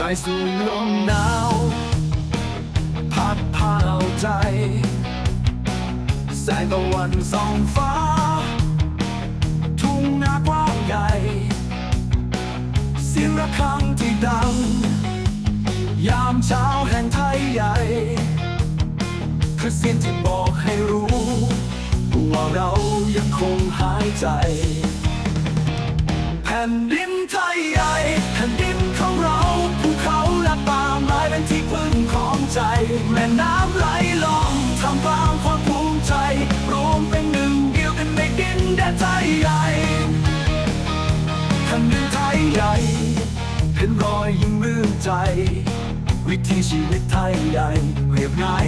ายสู่ลมหนาวพัดพาเอาใจแสงตะวันส่องฟ้าทุ่งนากว้างใหญ่เสียงระฆังที่ดังยามเช้าแห่งไทยใหญ่คือเสียงที่บอกให้รู้ว่าเรายังคงหายใจแผ่นดินไทยใหญ่แผ่นดินของเราภูเขาและป่าไม้เป็นที่พึ่งของใจแม่น้ำไหลลงทำกลางความภูมิใจรวมเป็นหนึ่งเดียวกันในดินแดนไทยใหญ่แผ่นดินไทยใหญ่เห็นรอยยิ้มรื่นใจวิถีชีวิตไทยใหญ่เรียบง่าย